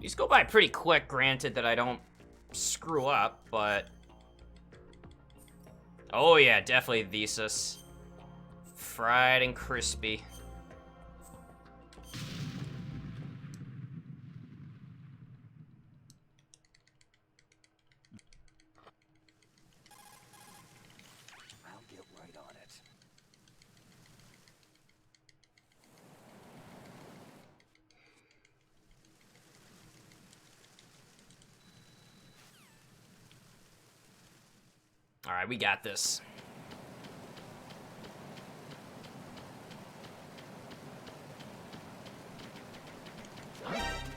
These go by pretty quick, granted that I don't screw up, but... Oh yeah, definitely Thesis. Fried and crispy. I'll get right on it. All right, we got this.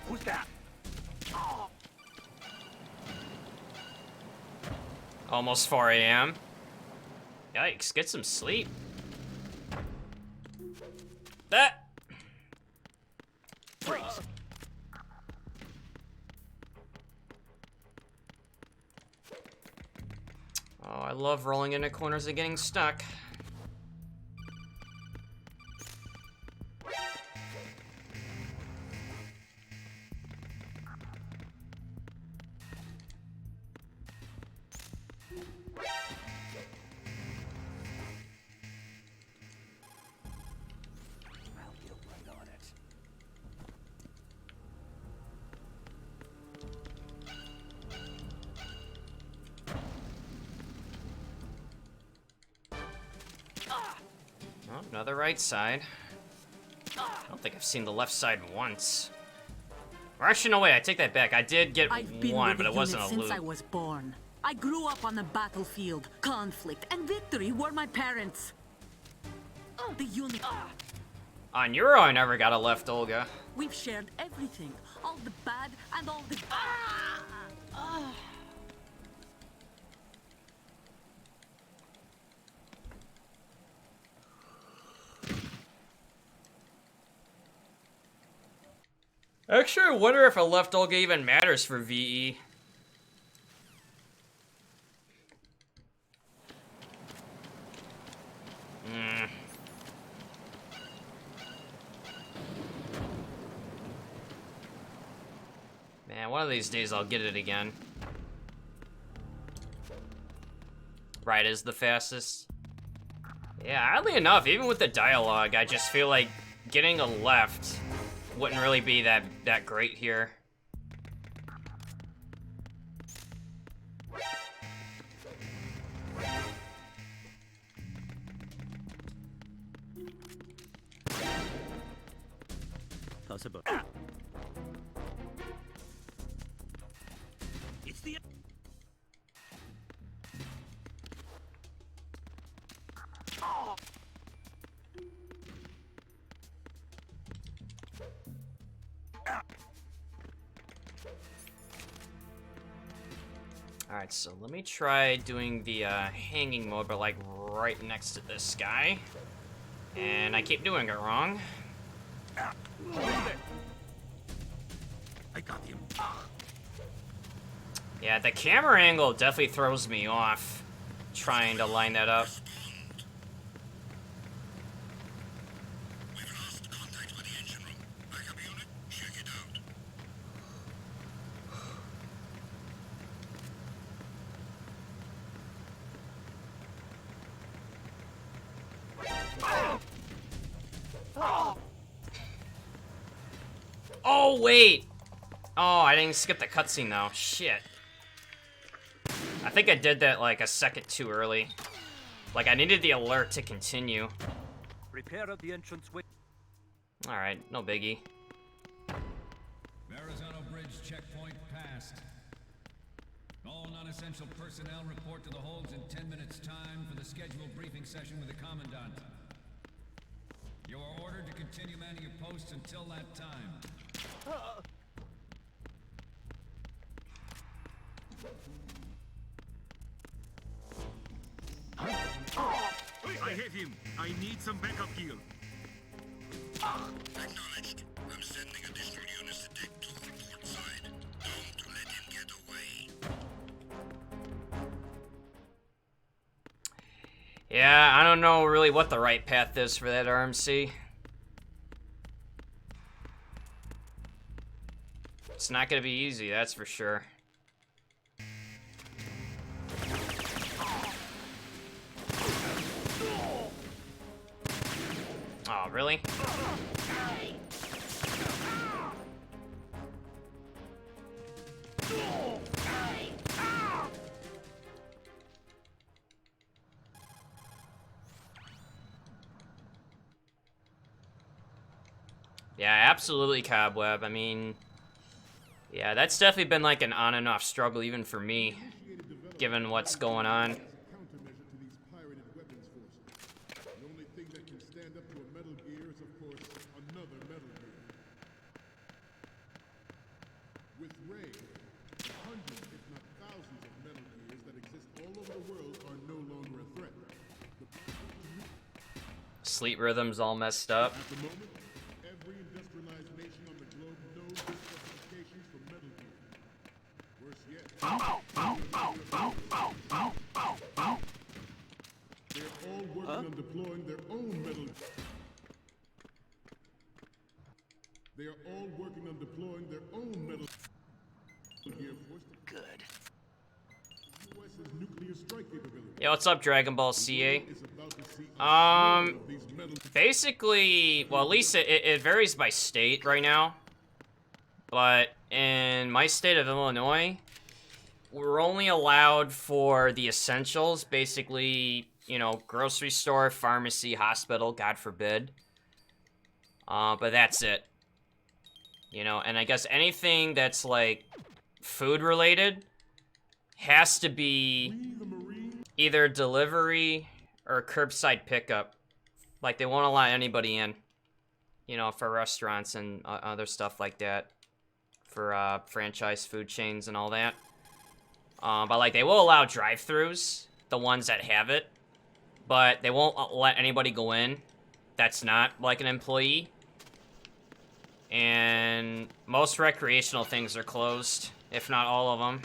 Who's that? Oh. Almost 4 a.m. Yikes, get some sleep. That. Freeze. Oh, I love rolling into corners and getting stuck. I'll get right on it. Oh, another right side. I don't think I've seen the left side once. Or actually, no, wait, I take that back. I did get one, but it wasn't a loop. Since I was born. I grew up on the battlefield. Conflict and victory were my parents. The unit. On Euro, I never got a left Olga. We've shared everything. All the bad and all the... Actually, I wonder if a left Olga even matters for VE. Man, one of these days I'll get it again. Right is the fastest. Yeah, oddly enough, even with the dialogue, I just feel like getting a left wouldn't really be that great here. Possible. It's the. Oh. Alright, so let me try doing the hanging mode, but like right next to this guy. And I keep doing it wrong. I got him. Yeah, the camera angle definitely throws me off trying to line that up. We've lost contact with the engine room. Backup unit, check it out. Oh, wait! Oh, I didn't skip the cutscene though. Shit. I think I did that like a second too early. Like, I needed the alert to continue. Repair of the entrance way. Alright, no biggie. Verrazano Bridge checkpoint passed. All non-essential personnel report to the holds in 10 minutes' time for the scheduled briefing session with the Commandant. You are ordered to continue manning your posts until that time. I hit him. I need some backup gear. Acknowledged. I'm sending additional units to Deck 2 on port side. Don't let him get away. Yeah, I don't know really what the right path is for that RMC. It's not gonna be easy, that's for sure. Oh, really? Yeah, absolutely, Cobweb. I mean, yeah, that's definitely been like an on and off struggle even for me, given what's going on. Countermeasure to these pirated weapons forces. The only thing that can stand up to a Metal Gear is, of course, another Metal Gear. With Ray, hundreds, if not thousands, of Metal Gears that exist all over the world are no longer a threat. Sleep rhythm's all messed up. At the moment, every industrialized nation on the globe knows the specifications for Metal Gear. Worse yet, they're all working on deploying their own Metal Gear. They are all working on deploying their own Metal Gear force. Good. US's nuclear strike capability. Yo, what's up, Dragon Ball CA? Is about to see a of these metal Basically, well, at least it varies by state right now. But in my state of Illinois, we're only allowed for the essentials, basically, you know, grocery store, pharmacy, hospital, God forbid. But that's it. You know, and I guess anything that's, like, food-related has to be either delivery or curbside pickup. Like, they won't allow anybody in, you know, for restaurants and other stuff like that. For franchise food chains and all that. But, like, they will allow drive-thrus, the ones that have it. But they won't let anybody go in that's not, like, an employee. And most recreational things are closed, if not all of them.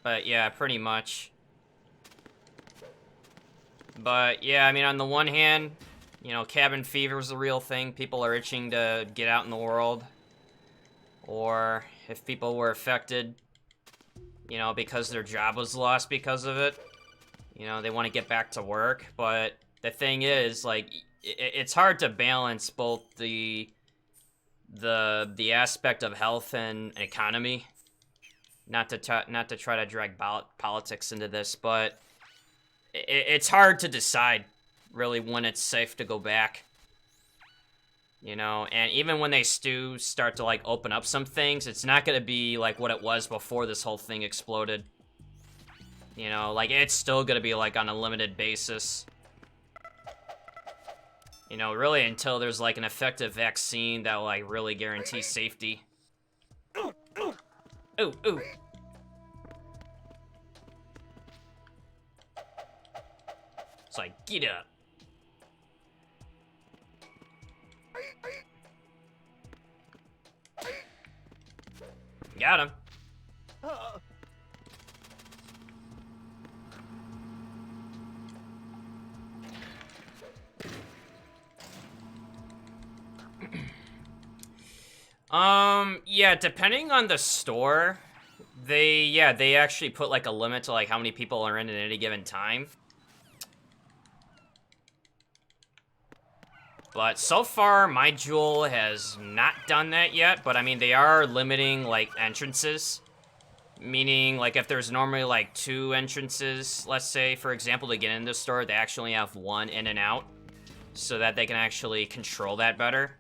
But, yeah, pretty much. But, yeah, I mean, on the one hand, you know, cabin fever is a real thing. People are itching to get out in the world. Or if people were affected, you know, because their job was lost because of it, you know, they want to get back to work. But the thing is, like, it's hard to balance both the aspect of health and economy. Not to try to drag politics into this, but it's hard to decide, really, when it's safe to go back. You know, and even when they start to, like, open up some things, it's not gonna be like what it was before this whole thing exploded. You know, like, it's still gonna be, like, on a limited basis. You know, really until there's, like, an effective vaccine that will, like, really guarantee safety. Ooh, ooh. It's like, get up. Got him. Yeah, depending on the store, they actually put, like, a limit to, like, how many people are in at any given time. But so far, my Jewel has not done that yet, but I mean, they are limiting, like, entrances. Meaning, like, if there's normally, like, 2 entrances, let's say, for example, to get into the store, they actually have 1 in and out, so that they can actually control that better.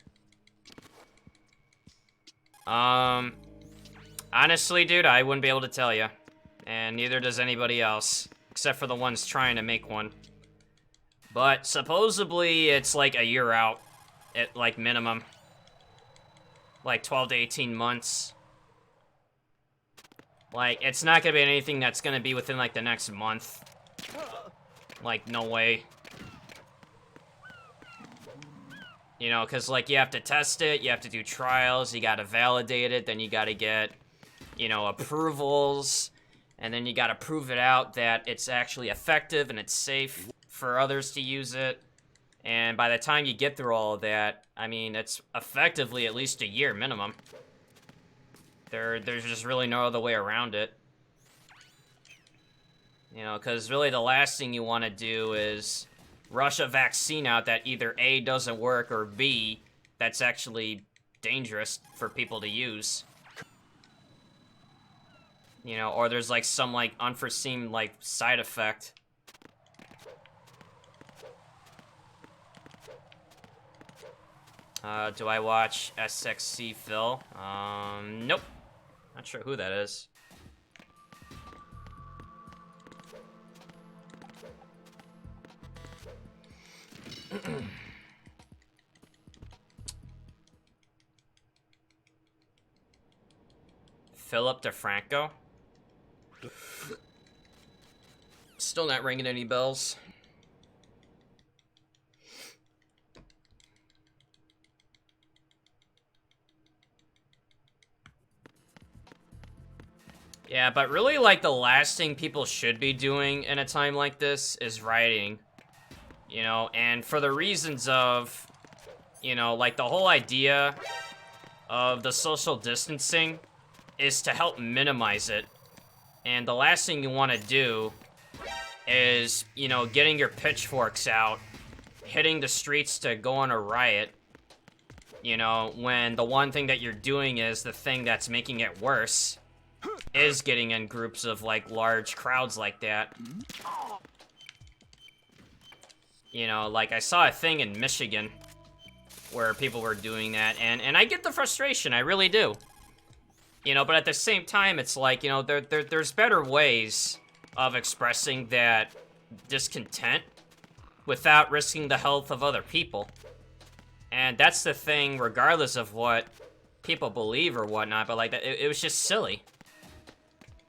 Honestly, dude, I wouldn't be able to tell you. And neither does anybody else, except for the ones trying to make one. But supposedly, it's like a year out, at, like, minimum. Like, 12 to 18 months. Like, it's not gonna be anything that's gonna be within, like, the next month. Like, no way. You know, because, like, you have to test it, you have to do trials, you gotta validate it, then you gotta get, you know, approvals, and then you gotta prove it out that it's actually effective and it's safe for others to use it. And by the time you get through all of that, I mean, it's effectively at least a year minimum. There's just really no other way around it. You know, because really the last thing you want to do is rush a vaccine out that either A, doesn't work, or B, that's actually dangerous for people to use. You know, or there's like some like unforeseen like side effect. Do I watch SXC Phil? Nope. Not sure who that is. Philip DeFranco? Still not ringing any bells. Yeah, but really, like, the last thing people should be doing in a time like this is rioting. You know, and for the reasons of, you know, like, the whole idea of the social distancing is to help minimize it. And the last thing you want to do is, you know, getting your pitchforks out, hitting the streets to go on a riot, you know, when the one thing that you're doing is the thing that's making it worse is getting in groups of, like, large crowds like that. You know, like, I saw a thing in Michigan where people were doing that, and I get the frustration, I really do. You know, but at the same time, it's like, you know, there's better ways of expressing that discontent without risking the health of other people. And that's the thing, regardless of what people believe or whatnot, but, like, it was just silly.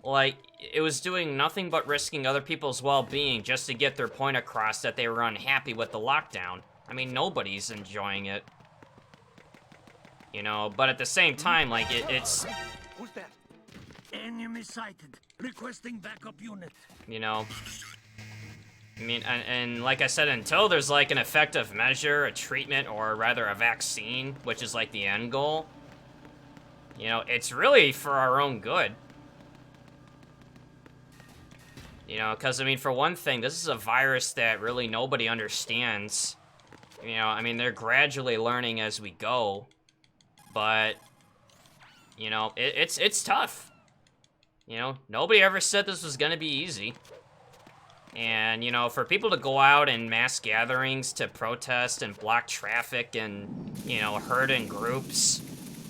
Like, it was doing nothing but risking other people's well-being just to get their point across that they were unhappy with the lockdown. I mean, nobody's enjoying it. You know, but at the same time, like, it's... Who's that? Enemy sighted. Requesting backup unit. You know... I mean, and like I said, until there's, like, an effective measure, a treatment, or rather a vaccine, which is, like, the end goal, you know, it's really for our own good. You know, because, I mean, for one thing, this is a virus that really nobody understands. You know, I mean, they're gradually learning as we go. But, you know, it's tough. You know, nobody ever said this was going to be easy. And, you know, for people to go out in mass gatherings to protest and block traffic and, you know, herd in groups,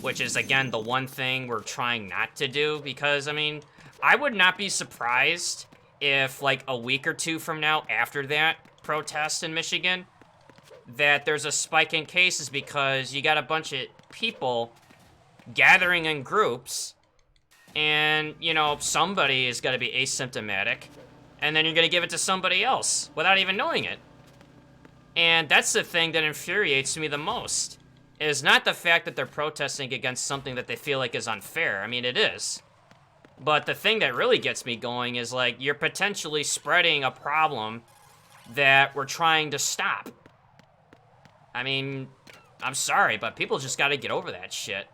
which is, again, the one thing we're trying not to do. Because, I mean, I would not be surprised if, like, a week or two from now, after that protest in Michigan, that there's a spike in cases because you got a bunch of people gathering in groups, and, you know, somebody is going to be asymptomatic, and then you're going to give it to somebody else without even knowing it. And that's the thing that infuriates me the most, is not the fact that they're protesting against something that they feel like is unfair. I mean, it is. But the thing that really gets me going is, like, you're potentially spreading a problem that we're trying to stop. I mean, I'm sorry, but people just gotta get over that shit.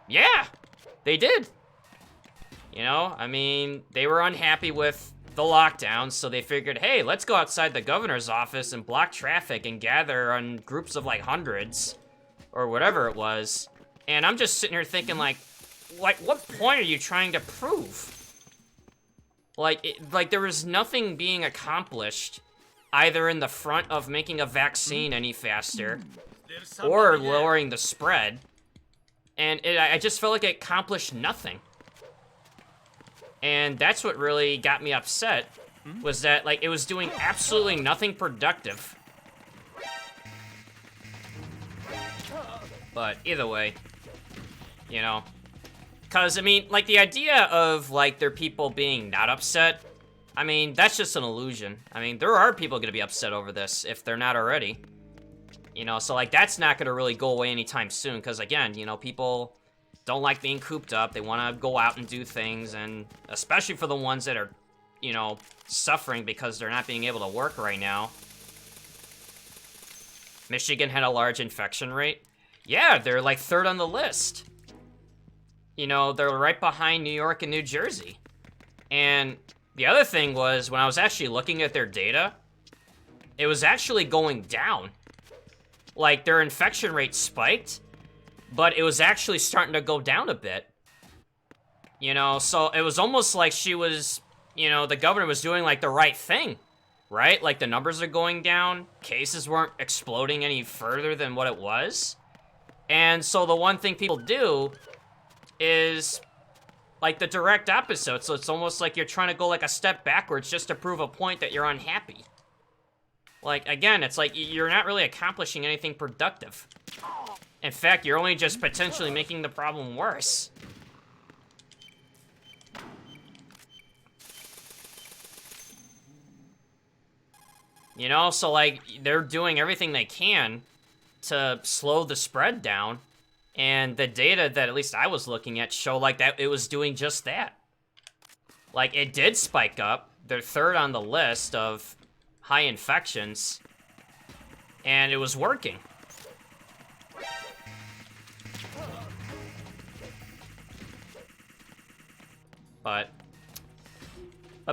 Yeah, they did. You know, I mean, they were unhappy with the lockdown, so they figured, hey, let's go outside the governor's office and block traffic and gather on groups of, like, hundreds, or whatever it was. And I'm just sitting here thinking, like, what point are you trying to prove? Like, there was nothing being accomplished, either in the front of making a vaccine any faster, or lowering the spread. And I just felt like it accomplished nothing. And that's what really got me upset, was that, like, it was doing absolutely nothing productive. But either way, you know, because, I mean, like, the idea of, like, their people being not upset, I mean, that's just an illusion. I mean, there are people gonna be upset over this, if they're not already. You know, so, like, that's not gonna really go away anytime soon, because, again, you know, people don't like being cooped up. They want to go out and do things, and especially for the ones that are, you know, suffering because they're not being able to work right now. Michigan had a large infection rate. Yeah, they're like 3rd on the list. You know, they're right behind New York and New Jersey. And the other thing was, when I was actually looking at their data, it was actually going down. Like, their infection rate spiked, but it was actually starting to go down a bit. You know, so it was almost like she was, you know, the governor was doing, like, the right thing, right? Like, the numbers are going down, cases weren't exploding any further than what it was. And so the one thing people do is, like, the direct opposite. So it's almost like you're trying to go, like, a step backwards just to prove a point that you're unhappy. Like, again, it's like you're not really accomplishing anything productive. In fact, you're only just potentially making the problem worse. You know, so, like, they're doing everything they can to slow the spread down, and the data that at least I was looking at show, like, that it was doing just that. Like, it did spike up. They're 3rd on the list of high infections, and it was working. But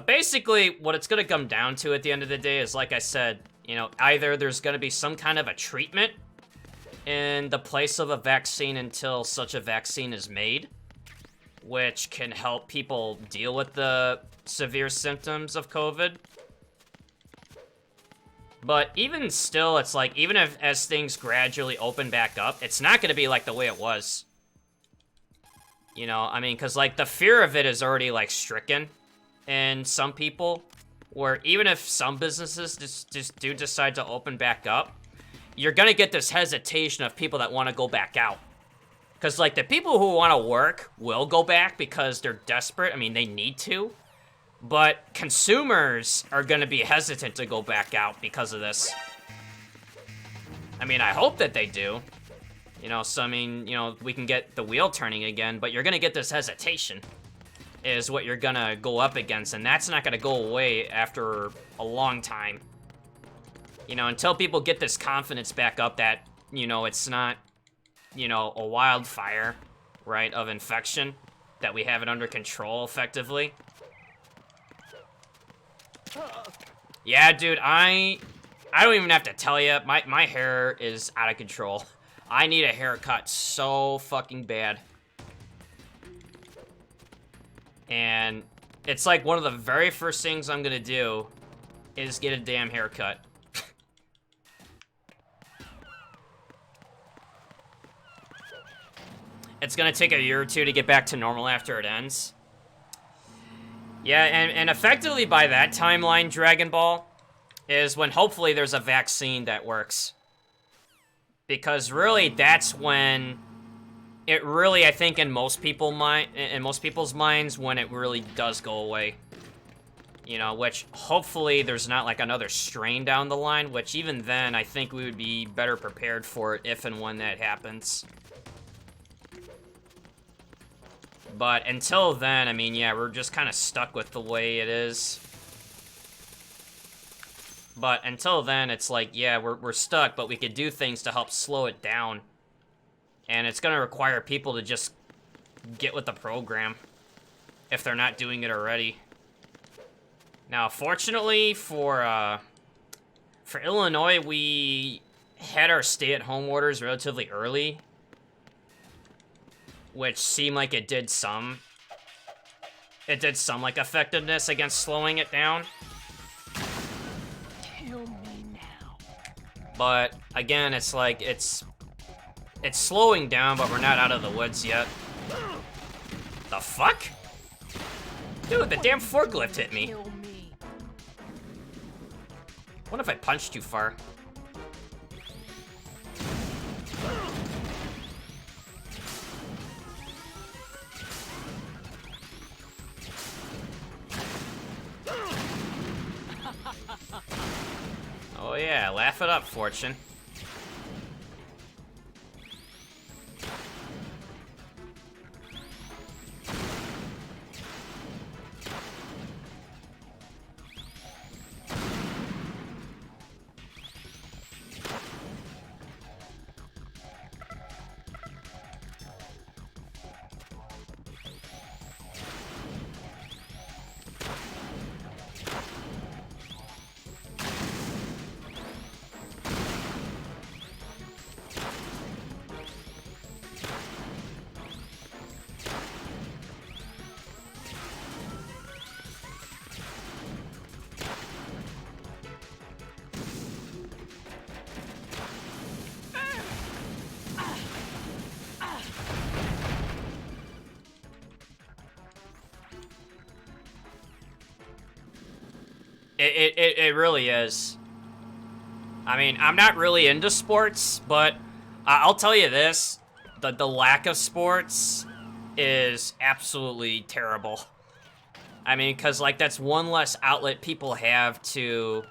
basically, what it's gonna come down to at the end of the day is, like I said, you know, either there's gonna be some kind of a treatment in the place of a vaccine until such a vaccine is made, which can help people deal with the severe symptoms of COVID. But even still, it's like, even if as things gradually open back up, it's not gonna be like the way it was. You know, I mean, because, like, the fear of it is already, like, stricken in some people, where even if some businesses just do decide to open back up, you're gonna get this hesitation of people that want to go back out. Because, like, the people who want to work will go back because they're desperate. I mean, they need to. But consumers are gonna be hesitant to go back out because of this. I mean, I hope that they do. You know, so, I mean, you know, we can get the wheel turning again, but you're gonna get this hesitation is what you're gonna go up against, and that's not gonna go away after a long time. You know, until people get this confidence back up that, you know, it's not, you know, a wildfire, right, of infection, that we have it under control effectively. Yeah, dude, I don't even have to tell you, my hair is out of control. I need a haircut so fucking bad. And it's like one of the very first things I'm gonna do is get a damn haircut. It's gonna take a year or two to get back to normal after it ends. Yeah, and effectively by that timeline, Dragon Ball, is when hopefully there's a vaccine that works. Because really, that's when it really, I think, in most people's minds, when it really does go away. You know, which hopefully there's not like another strain down the line, which even then, I think we would be better prepared for it if and when that happens. But until then, I mean, yeah, we're just kind of stuck with the way it is. But until then, it's like, yeah, we're stuck, but we could do things to help slow it down. And it's gonna require people to just get with the program if they're not doing it already. Now, fortunately for Illinois, we had our stay-at-home orders relatively early, which seemed like it did some like effectiveness against slowing it down. Kill me now. But again, it's like it's slowing down, but we're not out of the woods yet. The fuck? Dude, the damn forklift hit me. Kill me. What if I punched too far? Oh yeah, laugh it up, Fortune. It really is. I mean, I'm not really into sports, but I'll tell you this. The lack of sports is absolutely terrible. I mean, because, like, that's one less outlet people have to,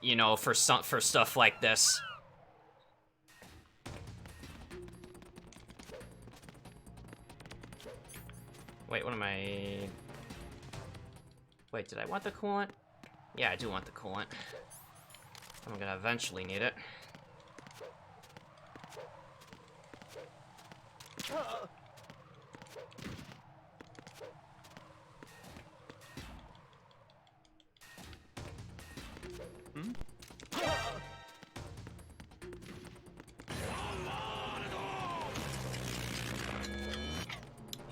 you know, for stuff like this. Wait, what am I... Wait, did I want the coolant? Yeah, I do want the coolant. I'm gonna eventually need it.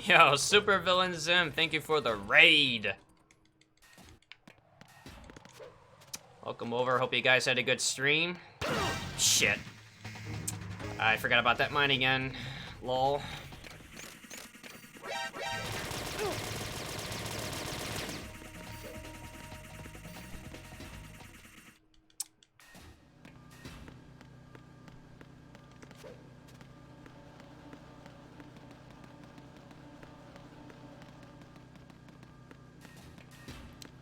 Yo, Supervillain Zim, thank you for the raid. Welcome over, hope you guys had a good stream. Shit. I forgot about that mine again. Lol.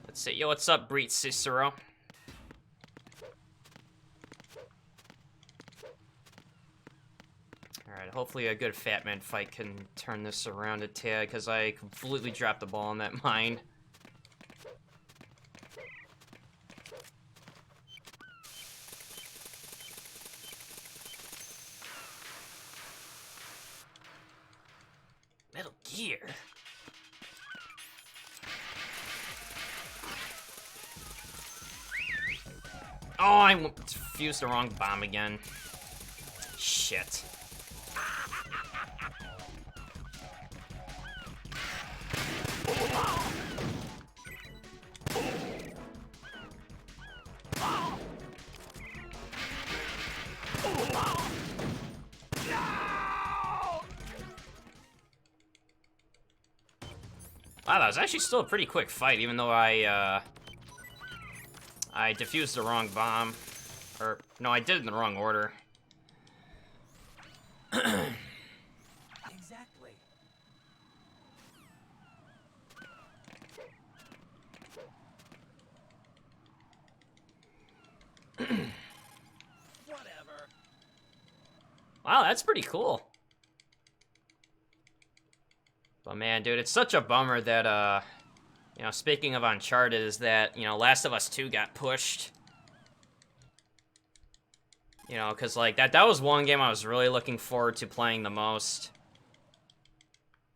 Let's see. Yo, what's up, Breet Cicero? Alright, hopefully a good Fat Man fight can turn this around a tad, because I completely dropped the ball on that mine. Metal Gear? Oh, I fused the wrong bomb again. Shit. Wow, that was actually still a pretty quick fight, even though I defused the wrong bomb. Or, no, I did it in the wrong order. Exactly. Whatever. Wow, that's pretty cool. But man, dude, it's such a bummer that, you know, speaking of Uncharted, is that, you know, Last of Us 2 got pushed. You know, because, like, that was one game I was really looking forward to playing the most.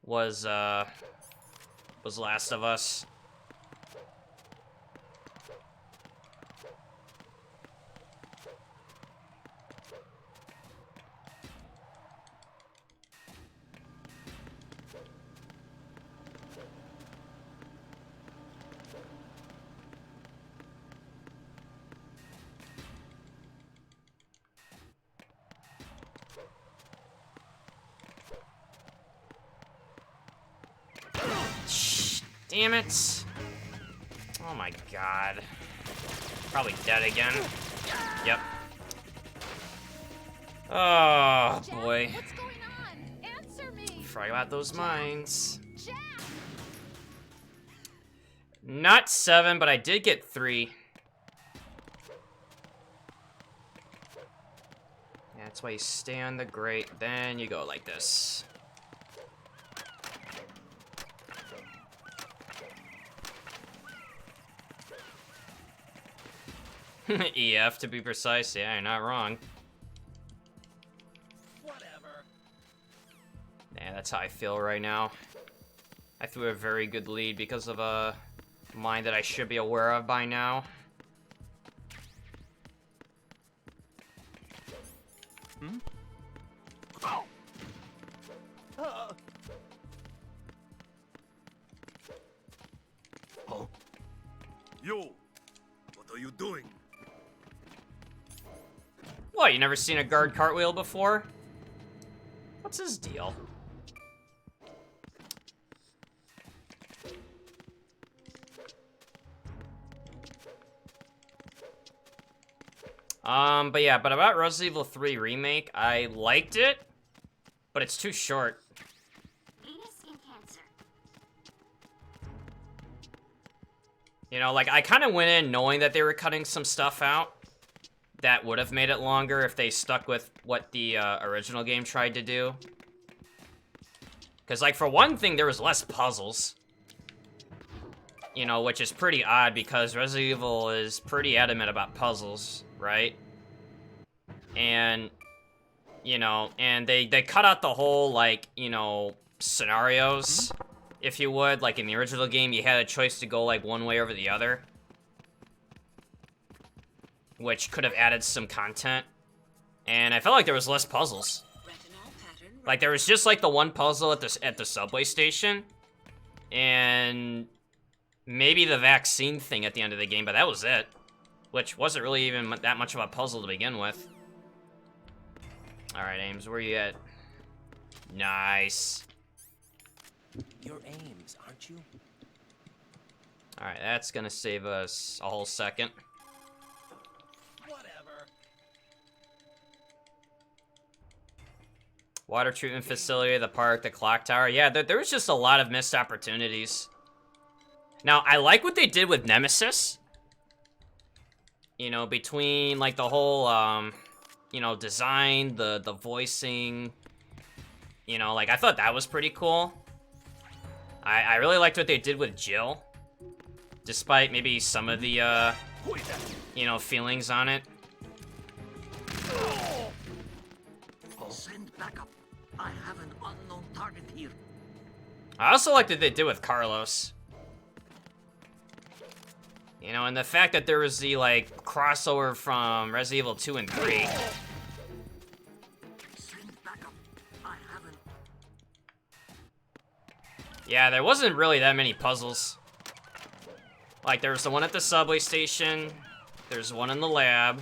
Was Last of Us. Damn it. Oh my god. Probably dead again. Yep. Oh boy. What's going on? Answer me. Forgot about those mines. Jack. Not 7, but I did get 3. Yeah, that's why you stay on the grate, then you go like this. EF to be precise, yeah, you're not wrong. Whatever. Yeah, that's how I feel right now. I threw a very good lead because of a mine that I should be aware of by now. Yo, what are you doing? What, you never seen a guard cartwheel before? What's his deal? But yeah, but about Resident Evil 3 Remake, I liked it, but it's too short. You know, like, I kind of went in knowing that they were cutting some stuff out that would have made it longer if they stuck with what the original game tried to do. Because, like, for one thing, there was less puzzles. You know, which is pretty odd because Resident Evil is pretty adamant about puzzles, right? And, you know, and they cut out the whole, like, you know, scenarios, if you would. Like, in the original game, you had a choice to go, like, one way over the other, which could have added some content. And I felt like there was less puzzles. Like, there was just, like, the one puzzle at the subway station, and maybe the vaccine thing at the end of the game, but that was it. Which wasn't really even that much of a puzzle to begin with. Alright, Ames, where you at? Nice. You're Ames, aren't you? Alright, that's gonna save us a whole second. Whatever. Water treatment facility, the park, the clock tower. Yeah, there was just a lot of missed opportunities. Now, I like what they did with Nemesis. You know, between, like, the whole, you know, design, the voicing. You know, like, I thought that was pretty cool. I really liked what they did with Jill. Despite maybe some of the, you know, feelings on it. Send backup. I have an unknown target here. I also liked what they did with Carlos. You know, and the fact that there was the, like, crossover from Resident Evil 2 and 3. Send backup. I haven't. Yeah, there wasn't really that many puzzles. Like, there was the one at the subway station. There's one in the lab.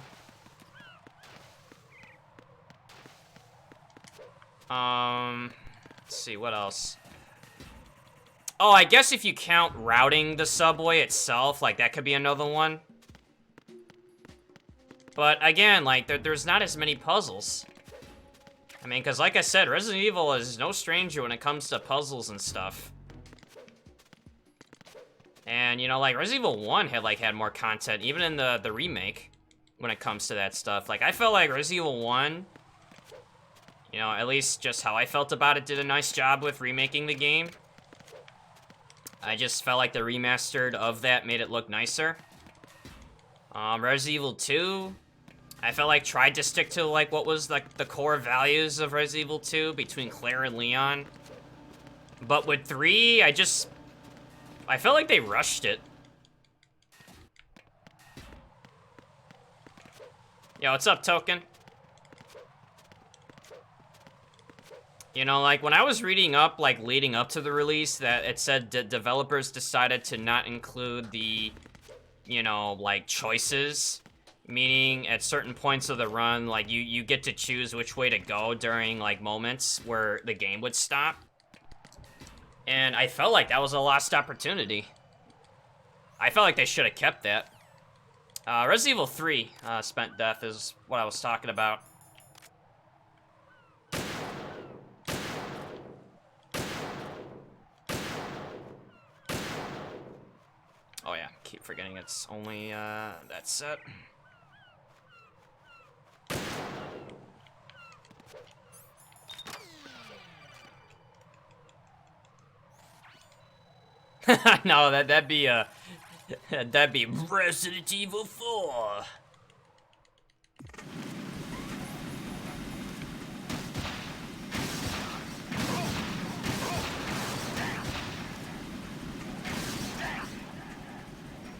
Let's see, what else? Oh, I guess if you count routing the subway itself, like, that could be another one. But, again, like, there's not as many puzzles. I mean, because, like I said, Resident Evil is no stranger when it comes to puzzles and stuff. And, you know, like, Resident Evil 1 had more content, even in the remake, when it comes to that stuff. Like, I felt like Resident Evil 1, you know, at least just how I felt about it, did a nice job with remaking the game. I just felt like the remastered of that made it look nicer. Resident Evil 2, I felt like tried to stick to, like, what was, like, the core values of Resident Evil 2 between Claire and Leon. But with 3, I felt like they rushed it. Yo, what's up, Token? You know, like, when I was reading up, like, leading up to the release, that it said developers decided to not include the, you know, like, choices. Meaning, at certain points of the run, like, you get to choose which way to go during, like, moments where the game would stop. And I felt like that was a lost opportunity. I felt like they should have kept that. Resident Evil 3, Spent Death, is what I was talking about. Oh yeah, keep forgetting it's only, that set. No, that'd be Resident Evil 4.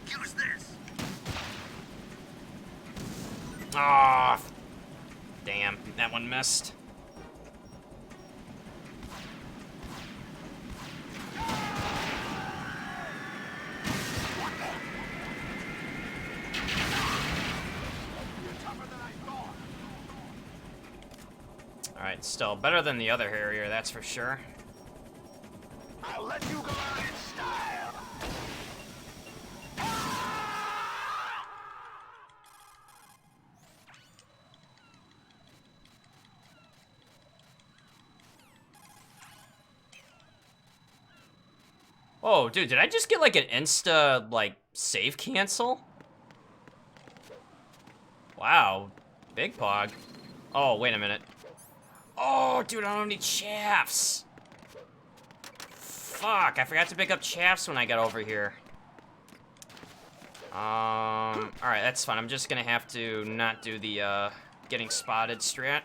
Use this. Ah, oh, damn, that one missed. Alright, still better than the other Harrier, that's for sure. I'll let you go out in style. Oh, dude, did I just get like an insta, like, save cancel? Wow, big pog. Oh, wait a minute. Oh, dude, I don't need chaffs. Fuck, I forgot to pick up chaffs when I got over here. Alright, that's fine. I'm just gonna have to not do the, getting spotted strat.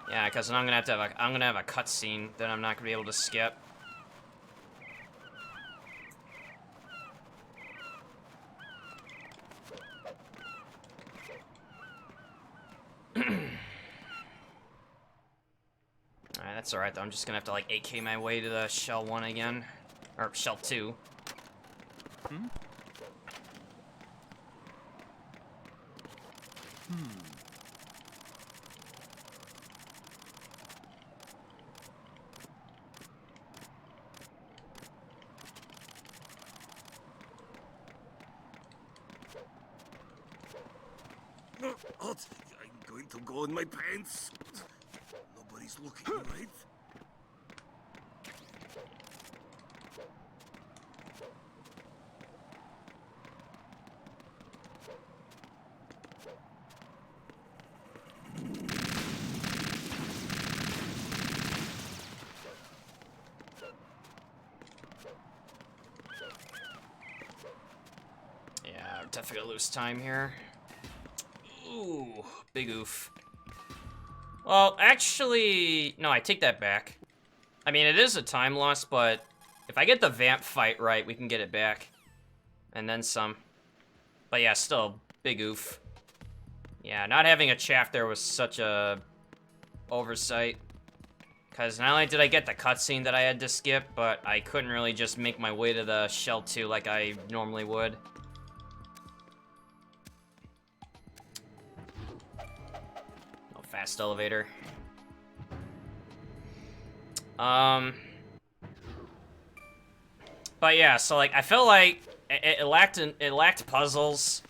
Yeah, because I'm gonna have a cutscene that I'm not gonna be able to skip. Alright, that's alright though. I'm just gonna have to like AK my way to the shell 1 again. Or shell 2. What? I'm going to go in my pants. Nobody's looking, right? Yeah, I'm definitely gonna lose time here. Ooh, big oof. Well, actually, no, I take that back. I mean, it is a time loss, but if I get the vamp fight right, we can get it back. And then some. But yeah, still, big oof. Yeah, not having a chaff there was such a oversight. Because not only did I get the cutscene that I had to skip, but I couldn't really just make my way to the shell 2 like I normally would. Fast elevator. But yeah, so like I felt like it lacked puzzles.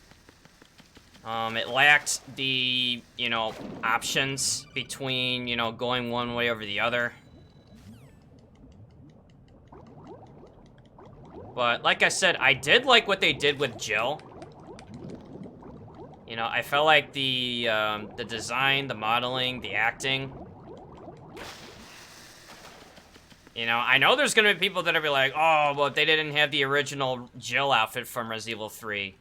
It lacked the, you know, options between, you know, going one way over the other. But like I said, I did like what they did with Jill. You know, I felt like the design, the modeling, the acting. You know, I know there's gonna be people that are be like, oh, well, they didn't have the original Jill outfit from Resident Evil 3.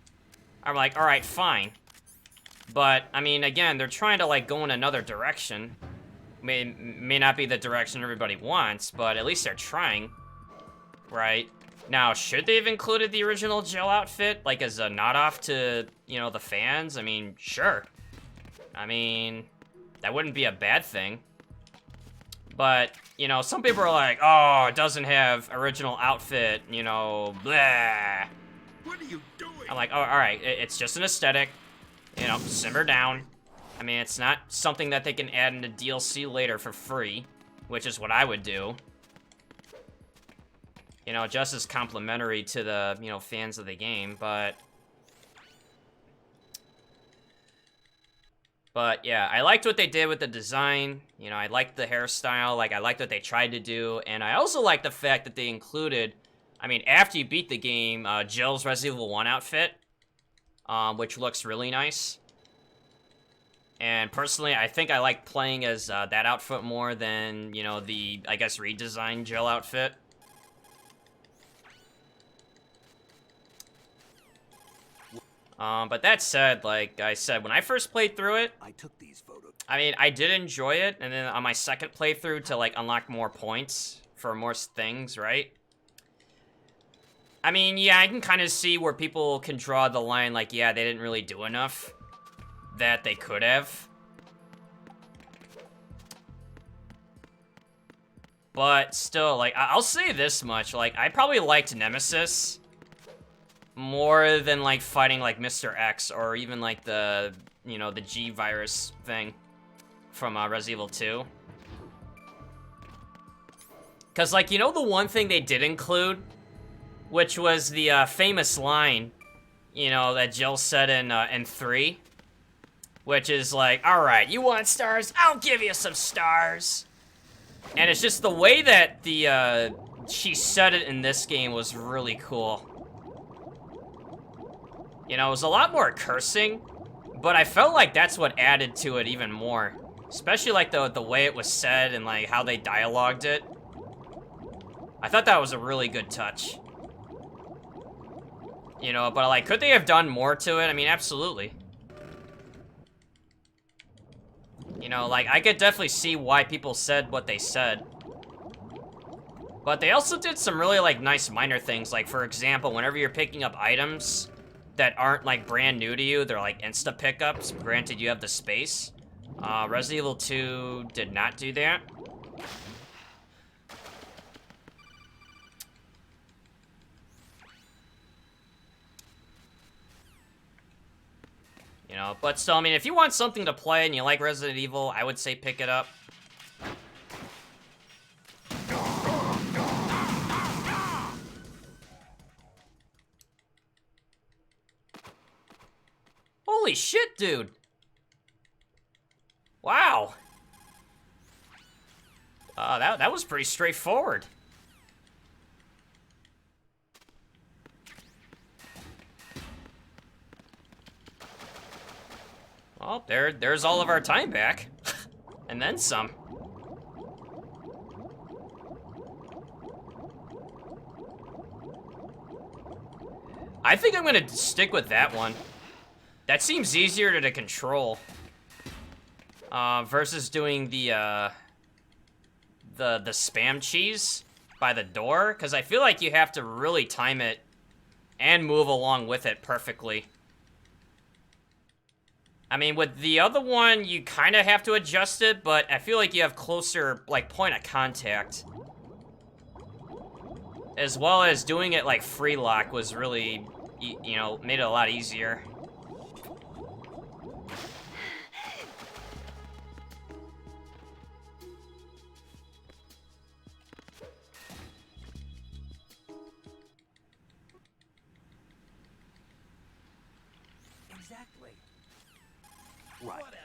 I'm like, all right, fine. But, I mean, again, they're trying to, like, go in another direction. May not be the direction everybody wants, but at least they're trying. Right? Now, should they have included the original Jill outfit, like, as a nod-off to, you know, the fans? I mean, sure. I mean, that wouldn't be a bad thing. But, you know, some people are like, oh, it doesn't have original outfit, you know, blah. What are you doing? I'm like, oh, alright, it's just an aesthetic. You know, simmer down. I mean, it's not something that they can add into DLC later for free, which is what I would do. You know, just as complimentary to the, you know, fans of the game, but yeah, I liked what they did with the design. You know, I liked the hairstyle, like, I liked what they tried to do, and I also liked the fact that they included, I mean, after you beat the game, Jill's Resident Evil 1 outfit, which looks really nice. And personally, I think I like playing as that outfit more than, you know, the, I guess, redesigned Jill outfit. But that said, like I said, when I first played through it, I took these photos. I mean, I did enjoy it, and then on my second playthrough to, like, unlock more points for more things, right? I mean, yeah, I can kind of see where people can draw the line, like, yeah, they didn't really do enough that they could have. But still, like, I'll say this much, like, I probably liked Nemesis more than, like, fighting, like, Mr. X, or even, like, the, you know, the G virus thing from Resident Evil 2. Because, like, you know the one thing they did include? Which was the famous line, you know, that Jill said in 3. Which is like, alright, you want stars? I'll give you some stars. And it's just the way that the she said it in this game was really cool. You know, it was a lot more cursing, but I felt like that's what added to it even more. Especially like the way it was said and like how they dialogued it. I thought that was a really good touch. You know, but like, could they have done more to it? I mean, absolutely. You know, like, I could definitely see why people said what they said. But they also did some really, like, nice minor things. Like, for example, whenever you're picking up items that aren't, like, brand new to you, they're, like, insta pickups. Granted, you have the space. Resident Evil 2 did not do that. You know, but still, I mean, if you want something to play and you like Resident Evil, I would say pick it up. Holy shit, dude. Wow. That was pretty straightforward. Well, there's all of our time back. And then some. I think I'm gonna stick with that one. That seems easier to control. Versus doing the spam cheese by the door. Because I feel like you have to really time it and move along with it perfectly. I mean, with the other one, you kind of have to adjust it, but I feel like you have closer, like, point of contact. As well as doing it, like, free lock was really, you know, made it a lot easier. Exactly. Right. Whatever.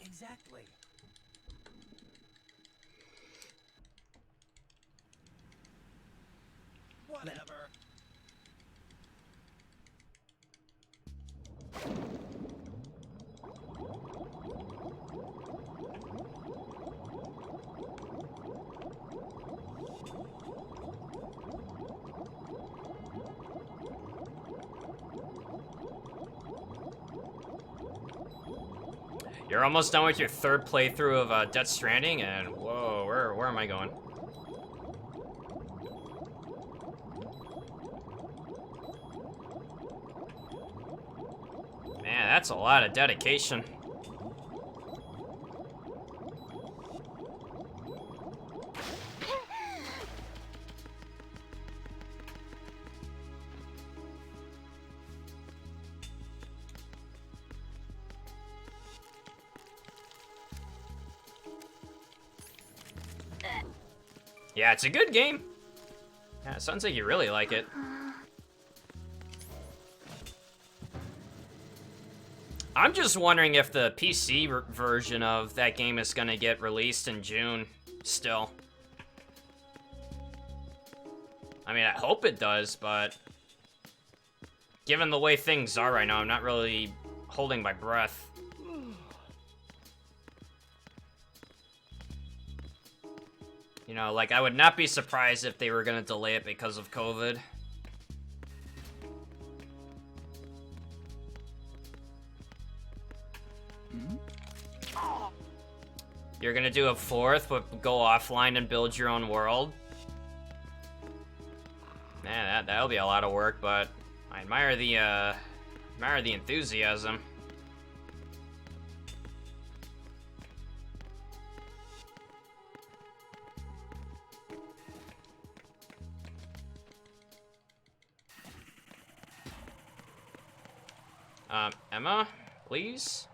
Exactly. Whatever. You're almost done with your third playthrough of Death Stranding, and whoa, where am I going? Man, that's a lot of dedication. Yeah, it's a good game. Yeah, it sounds like you really like it. I'm just wondering if the PC version of that game is gonna get released in June still. I mean, I hope it does, but given the way things are right now, I'm not really holding my breath. You know, like, I would not be surprised if they were gonna delay it because of COVID. You're gonna do a fourth, but go offline and build your own world? Man, that'll be a lot of work, but I admire the enthusiasm. Emma, please?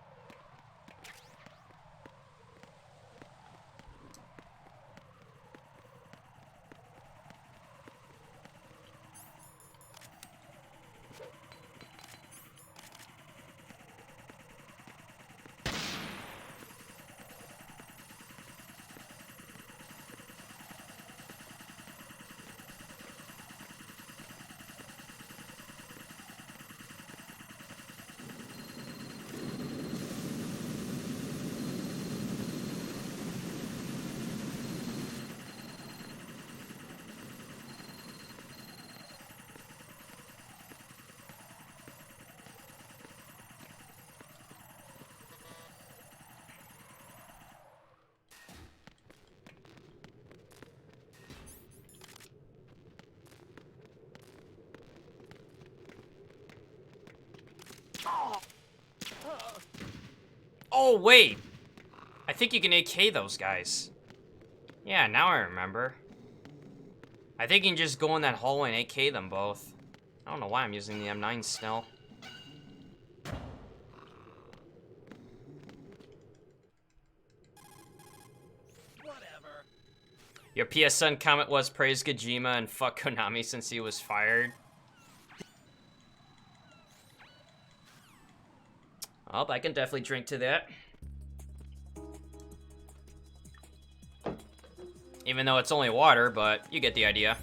Oh, wait. I think you can AK those guys. Yeah, now I remember. I think you can just go in that hallway and AK them both. I don't know why I'm using the M9 still. Whatever. Your PSN comment was praise Kojima and fuck Konami since he was fired. Oh, I can definitely drink to that. Even though it's only water, but you get the idea.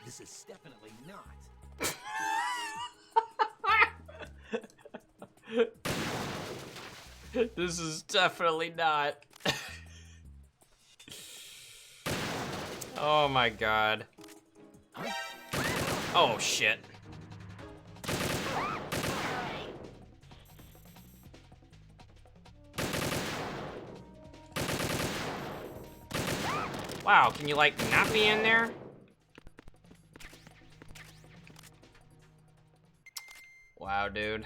This is definitely not. This is definitely not. Oh my god. Oh shit. Wow, can you like not be in there? Wow, dude.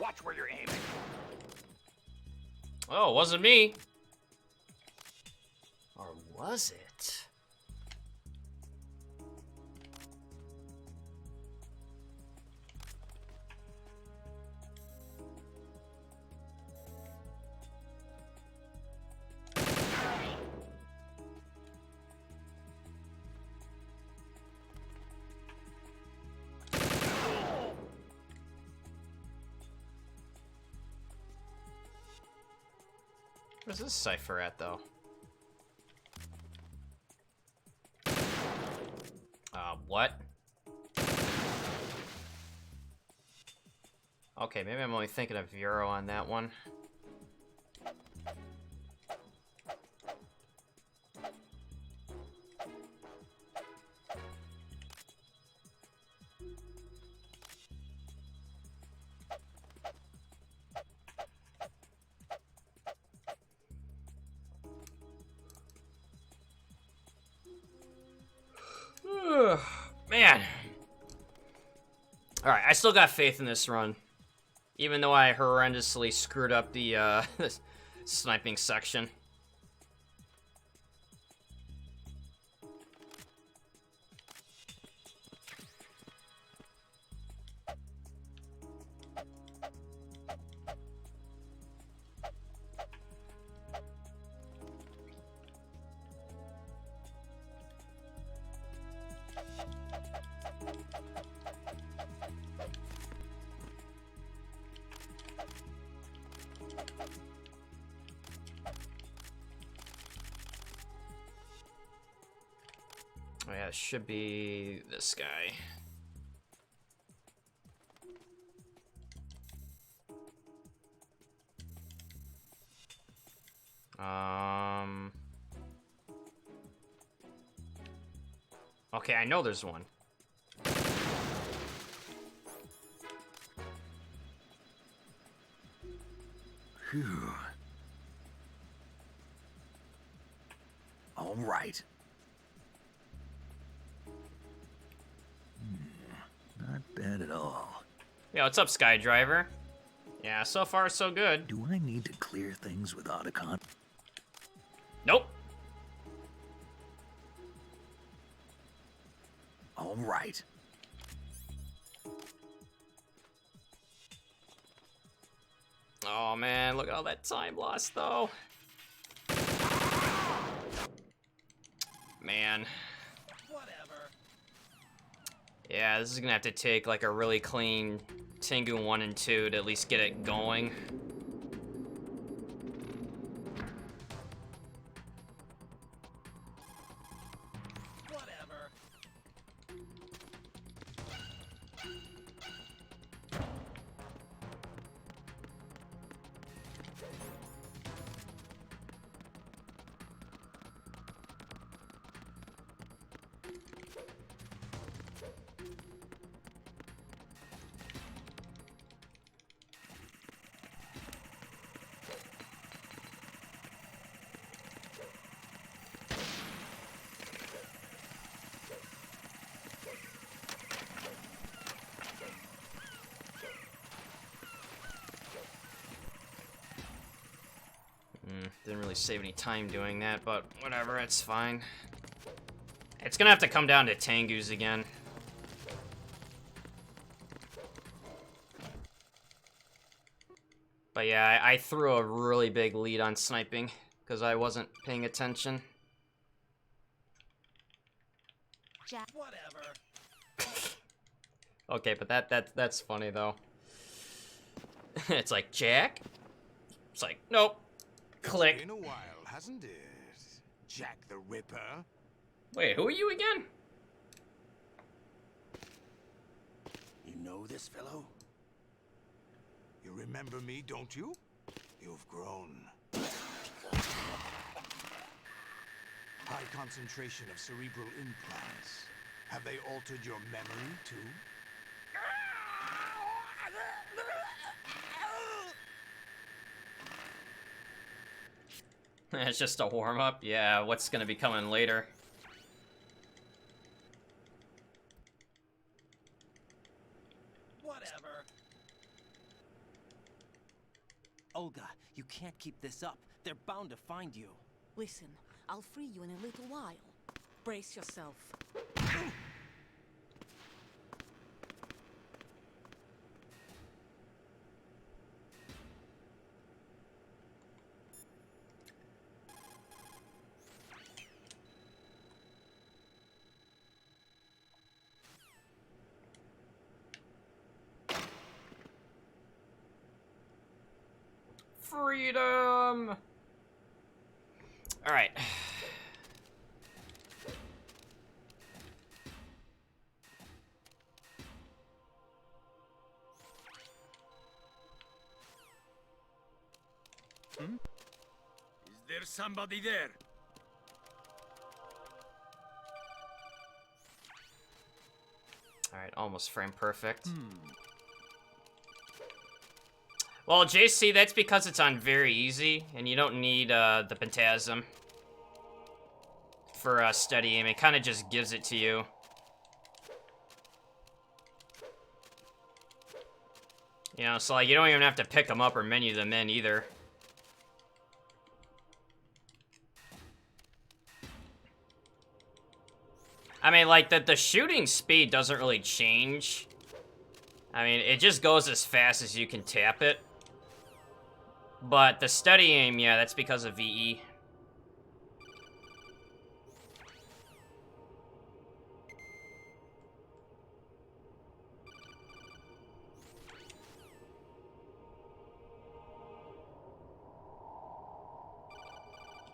Watch where you're aiming. Oh, it wasn't me. Or was it? Where's this cipher at, though? What? Okay, maybe I'm only thinking of Euro on that one. Man. Alright, I still got faith in this run. Even though I horrendously screwed up the sniping section. it should be this guy. Okay, I know there's one. Phew. All right. Not bad at all. Yeah, what's up, Skydriver? Yeah, so far so good. Do I need to clear things with Otacon? Nope. All right. Oh man, look at all that time lost though. Man. Whatever. Yeah, this is gonna have to take like a really clean Tengu 1 and 2 to at least get it going. Whatever. Didn't really save any time doing that, but whatever, it's fine. It's gonna have to come down to Tengus again. But yeah, I threw a really big lead on sniping because I wasn't paying attention. Jack. Whatever. Okay, but that's funny though. It's like, Jack? It's like, nope. Click. Been a while, hasn't it? Jack the Ripper. Wait, who are you again? You know this fellow? You remember me, don't you? You've grown. High concentration of cerebral implants. Have they altered your memory, too? It's just a warm-up? Yeah, what's gonna be coming later? Whatever. Olga, you can't keep this up. They're bound to find you. Listen, I'll free you in a little while. Brace yourself. Freedom! Alright. Is there somebody there? Alright, almost frame perfect. Well, JC, that's because it's on very easy, and you don't need the Pentasm for steady aim. It kind of just gives it to you. You know, so like you don't even have to pick them up or menu them in either. I mean, like, the shooting speed doesn't really change. I mean, it just goes as fast as you can tap it. But the steady aim, yeah, that's because of VE.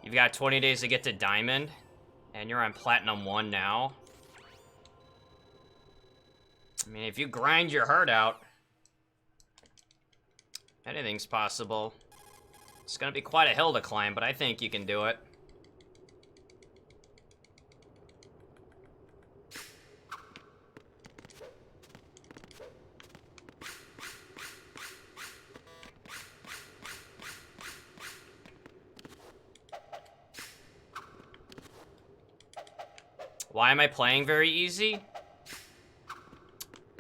You've got 20 days to get to Diamond, and you're on Platinum 1 now. mean, if you grind your heart out, anything's possible. It's gonna be quite a hill to climb, but I think you can do it. Why am I playing very easy?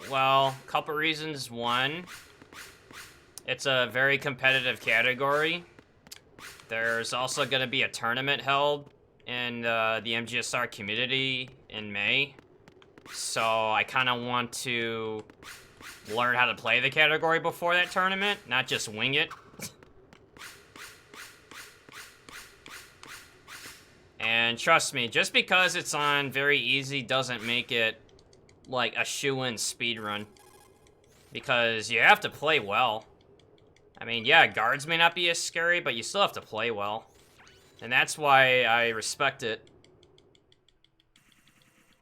Well, a couple reasons. One, it's a very competitive category. There's also going to be a tournament held in the MGS2 community in May. So I kind of want to learn how to play the category before that tournament, not just wing it. And trust me, just because it's on very easy doesn't make it like a shoo-in speedrun. Because you have to play well. I mean, yeah, guards may not be as scary, but you still have to play well. And that's why I respect it.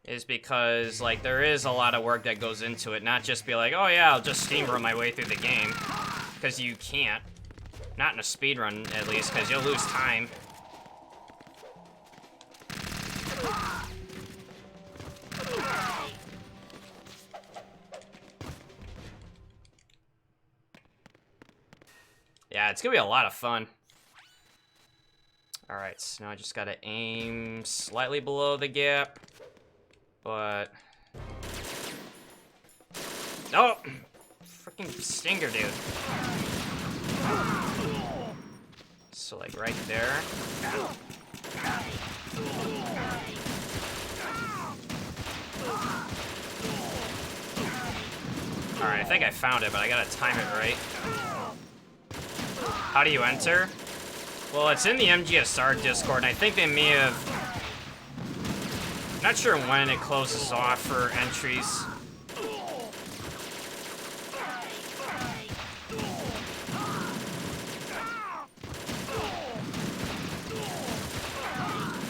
Is because, like, there is a lot of work that goes into it, not just be like, oh yeah, I'll just steamroll my way through the game. Because you can't. Not in a speedrun, at least, because you'll lose time. Yeah, it's gonna be a lot of fun. Alright, so now I just gotta aim slightly below the gap. But... oh! Freaking stinger, dude. So, like, right there. Alright, I think I found it, but I gotta time it right. How do you enter? Well, it's in the MGS2 Discord, and I think they may have... not sure when it closes off for entries.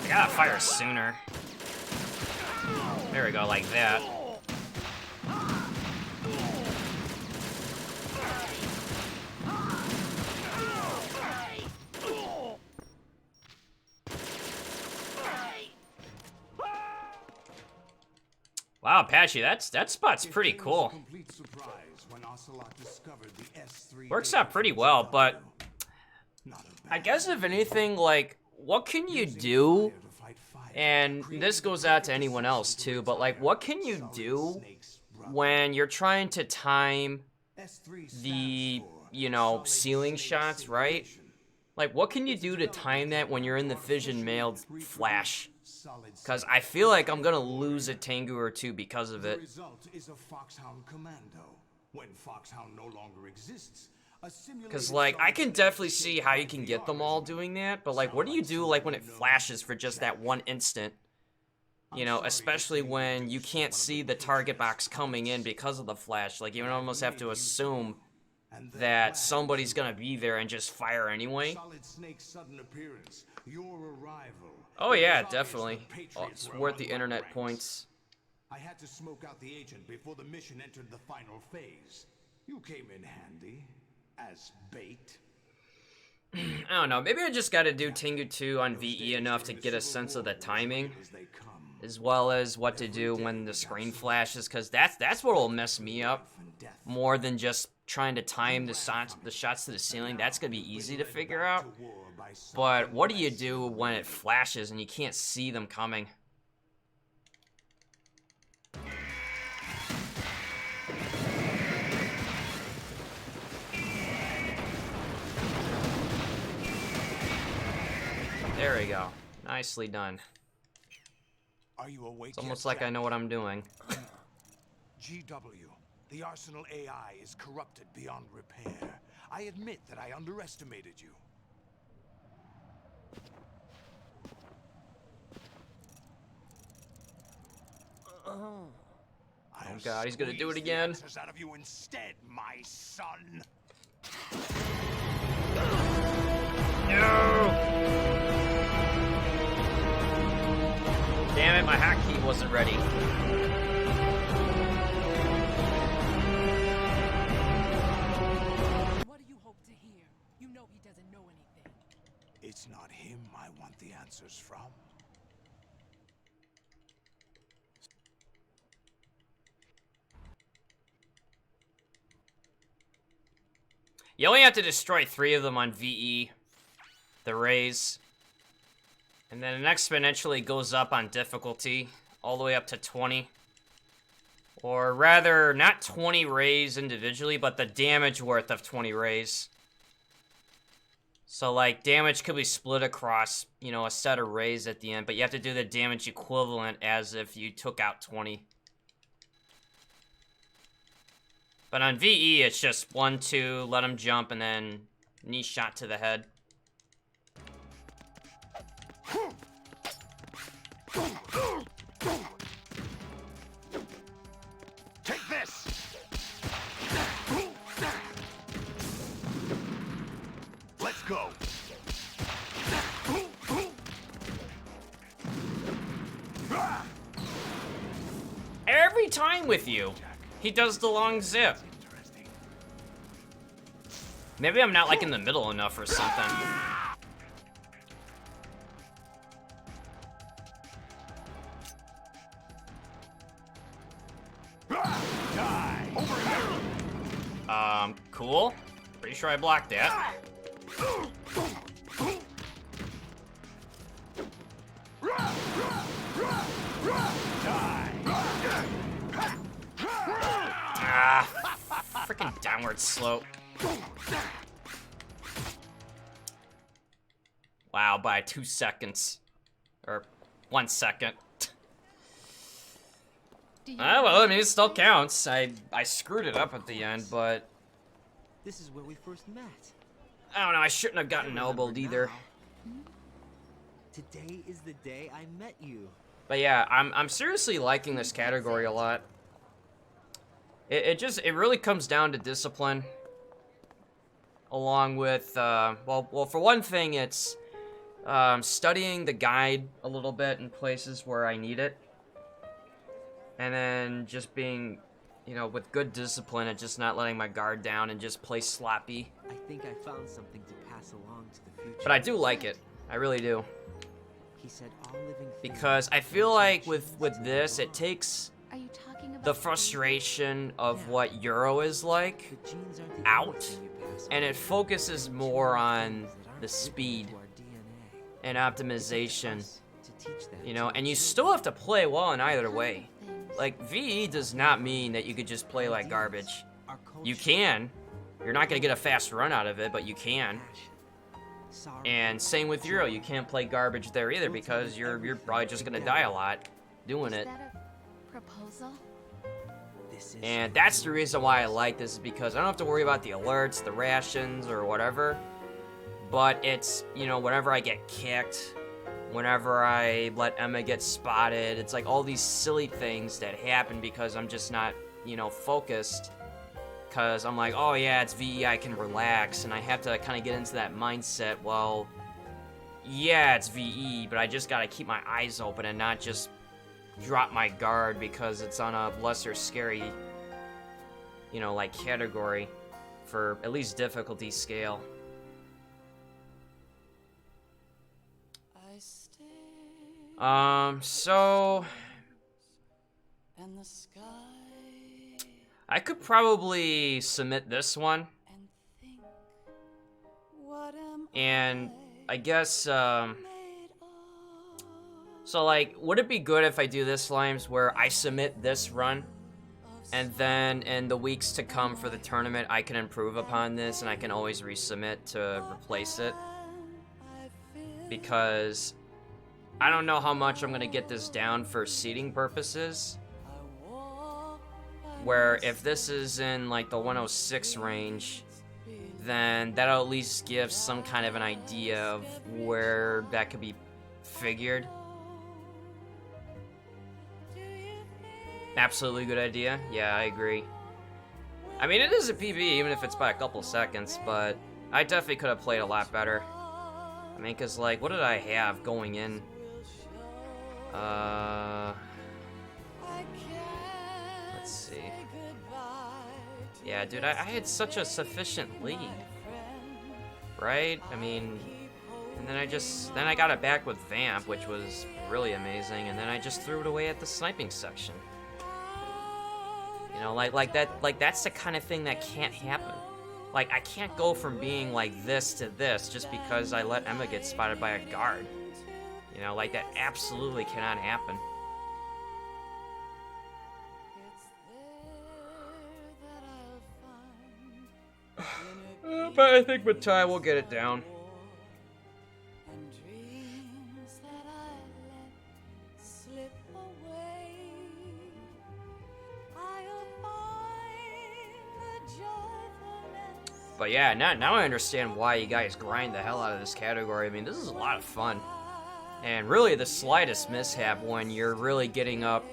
I gotta fire sooner. There we go, like that. Wow, Apache, that spot's pretty cool. Works out pretty well, but I guess if anything, like, what can you do? And this goes out to anyone else too, but like, what can you do when you're trying to time the, you know, ceiling shots, right? Like, what can you do to time that when you're in the fission mailed flash? Because I feel like I'm gonna lose a Tengu or two because of it. Because, like, I can definitely see how you can get them all doing that, but, like, what do you do, like, when it flashes for just that one instant? You know, especially when you can't see the target box coming in because of the flash. Like, you almost have to assume that somebody's gonna be there and just fire anyway. Oh yeah, definitely. Oh, it's worth the internet points. I had to smoke out the agent before the mission entered the final phase. You came in handy as bait. I don't know, maybe I just gotta do Tengu 2 on VE enough to get a sense of the timing, as well as what to do when the screen flashes, because that's what will mess me up more than just trying to time the shots to the ceiling. That's gonna be easy to figure out, but what do you do when it flashes and you can't see them coming? There we go. Nicely done. Are you awake? It's almost like I know what I'm doing. GW, the Arsenal AI is corrupted beyond repair. I admit that I underestimated you. Oh god, he's gonna do it again. Out of you instead, my son. No! Damn it, my hack key wasn't ready. doesn't know anything. It's not him I want the answers from. You only have to destroy 3 of them on VE, the rays. And then it exponentially goes up on difficulty, all the way up to 20. Or rather, not 20 rays individually, but the damage worth of 20 rays. So, like, damage could be split across, you know, a set of rays at the end, but you have to do the damage equivalent as if you took out 20. But on VE, it's just 1, 2, let him jump, and then knee shot to the head. Take this! Let's go! Every time with you, he does the long zip. Maybe I'm not, like, in the middle enough or something. Cool. Pretty sure I blocked that. Ah, freaking downward slope. Wow, by 2 seconds. Or 1 second. Well, I mean, it still counts. I screwed it up at the end, but... This is where we first met. I don't know, I shouldn't have gotten elbowed either. Today is the day I met you. But yeah, I'm seriously liking this category a lot. It really comes down to discipline. Along with, well, for one thing, it's studying the guide a little bit in places where I need it. And then just being, you know, with good discipline and just not letting my guard down and just play sloppy. I think I found something to pass along to the future. But I do like it. I really do. He said all living because I feel like with this, it takes Are you talking about the frustration of what Euro is like out, and it focuses more on the speed and optimization, you know, and you still have to play well in either way. Like, VE does not mean that you could just play like garbage. You can. You're not going to get a fast run out of it, but you can. And same with Euro, you can't play garbage there either because you're probably just going to die a lot doing it. Is that a proposal? And that's the reason why I like this, is because I don't have to worry about the alerts, the rations, or whatever. But it's, you know, whenever I get kicked, whenever I let Emma get spotted, it's like all these silly things that happen because I'm just not, you know, focused. Because I'm like, oh yeah, it's VE, I can relax. And I have to kind of get into that mindset, well, yeah, it's VE, but I just got to keep my eyes open and not just drop my guard because it's on a lesser scary, you know, like category for at least difficulty scale. So I could probably submit this one. And I guess, so like, would it be good if I do this, Slimes, where I submit this run, and then in the weeks to come for the tournament, I can improve upon this, and I can always resubmit to replace it? Because I don't know how much I'm going to get this down for seeding purposes. Where if this is in like the 106 range, then that'll at least give some kind of an idea of where that could be figured. Absolutely good idea. Yeah, I agree. I mean, it is a PB, even if it's by a couple seconds, but I definitely could have played a lot better. I mean, because, like, what did I have going in? Let's see. Yeah, dude, I had such a sufficient lead right? I mean, and then I got it back with Vamp, which was really amazing, and then I just threw it away at the sniping section. You know, like that's the kind of thing that can't happen. Like, I can't go from being like this to this just because I let Emma get spotted by a guard. You know, like, that absolutely cannot happen. But I think with time we'll get it down. But yeah, now I understand why you guys grind the hell out of this category. I mean, this is a lot of fun. And really, the slightest mishap when you're really getting up,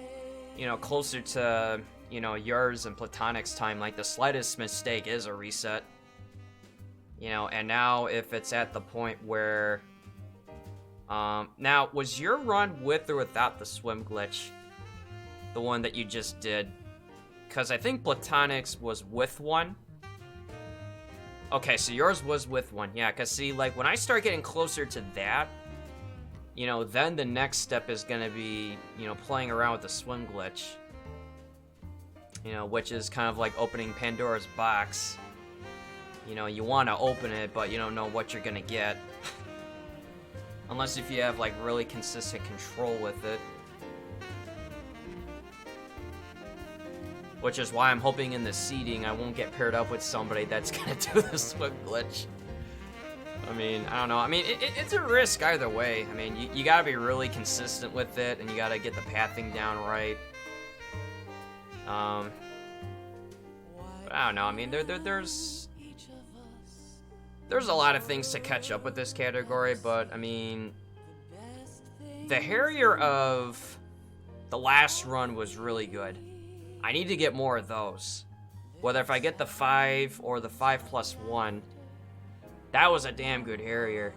you know, closer to, you know, yours and Platonic's time, like, the slightest mistake is a reset. You know, and now if it's at the point where... now, was your run with or without the swim glitch? The one that you just did? Because I think Platonic's was with one. Okay, so yours was with one. Yeah, because see, like, when I start getting closer to that, you know, then the next step is going to be, you know, playing around with the swim glitch. You know, which is kind of like opening Pandora's box. You know, you want to open it, but you don't know what you're going to get. Unless if you have, like, really consistent control with it. Which is why I'm hoping in the seeding I won't get paired up with somebody that's gonna do the swim glitch. I mean, I don't know. I mean, it's a risk either way. I mean, you gotta be really consistent with it, and you gotta get the pathing down right. But I don't know. I mean, there's a lot of things to catch up with this category, but I mean, the Harrier of the last run was really good. I need to get more of those. Whether if I get the 5 or the 5+1, that was a damn good Harrier.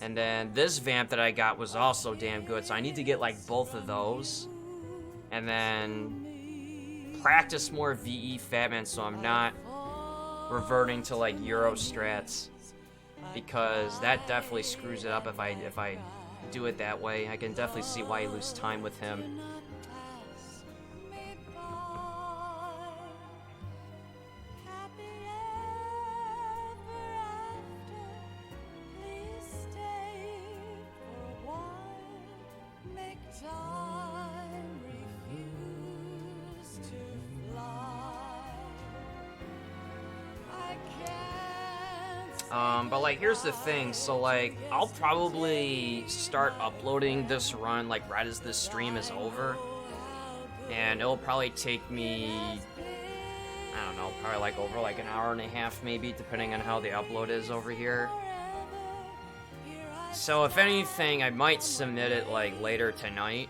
And then this Vamp that I got was also damn good, so I need to get, like, both of those. And then practice more VE Fatman so I'm not reverting to, like, Euro strats. Because that definitely screws it up if I do it that way. I can definitely see why you lose time with him. But like, here's the thing, so like, I'll probably start uploading this run like right as this stream is over, and it'll probably take me, I don't know, probably like over like an hour and a half maybe, depending on how the upload is over here. So if anything, I might submit it like later tonight,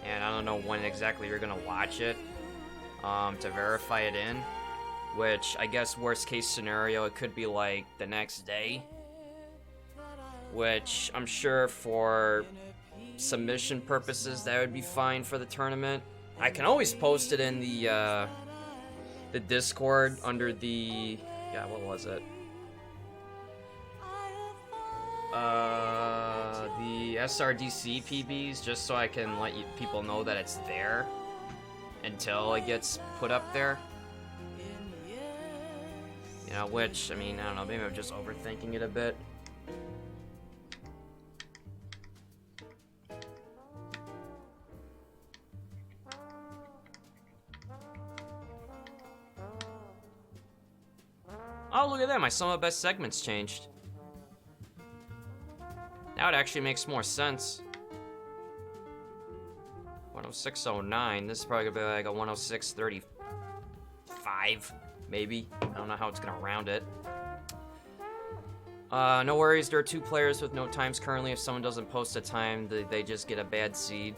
and I don't know when exactly you're gonna watch it, to verify it in. Which, I guess, worst case scenario, it could be like the next day. Which, I'm sure for submission purposes, that would be fine for the tournament. I can always post it in the Discord under the... yeah, what was it? The SRDC PBs, just so I can let people know that it's there until it gets put up there. You know, which, I mean, I don't know, maybe I'm just overthinking it a bit. Oh, look at that, my Sum of Best segments changed. Now it actually makes more sense. 106.09, this is probably gonna be like a 106.35. Maybe. I don't know how it's gonna round it. No worries, there are 2 players with no times currently. If someone doesn't post a time, they just get a bad seed.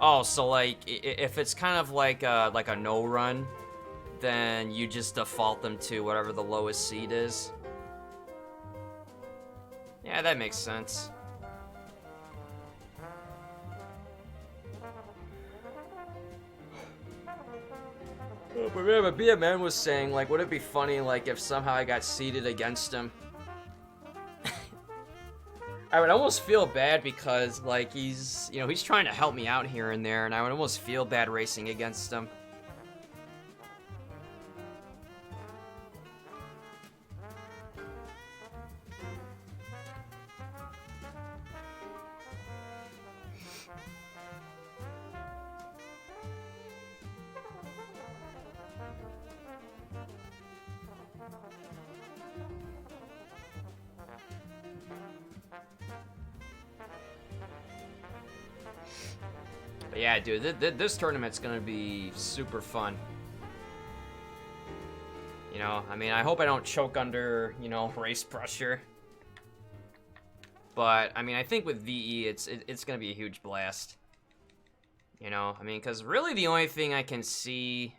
Oh, so like, if it's kind of like a no run, then you just default them to whatever the lowest seed is. Yeah, that makes sense. But yeah, but man was saying, like, would it be funny, like, if somehow I got seeded against him? I would almost feel bad because, like, he's trying to help me out here and there, and I would almost feel bad racing against him. But yeah, dude, this tournament's gonna be super fun. You know, I mean, I hope I don't choke under, you know, race pressure. But, I mean, I think with VE, it's gonna be a huge blast. You know, I mean, because really the only thing I can see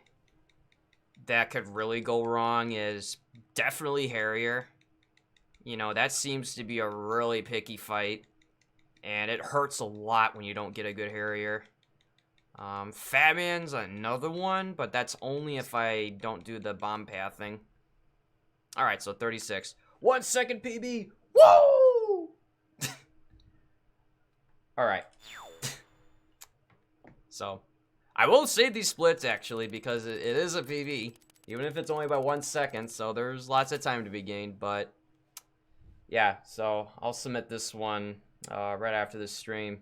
that could really go wrong is definitely Harrier. You know, that seems to be a really picky fight. And it hurts a lot when you don't get a good Harrier. Fatman's another one, but that's only if I don't do the bomb pathing. Alright, so 36. 1 second PB! Woo! Alright. So, I will save these splits, actually, because it is a PB. Even if it's only by 1 second, so there's lots of time to be gained, but... Yeah, so I'll submit this one right after this stream.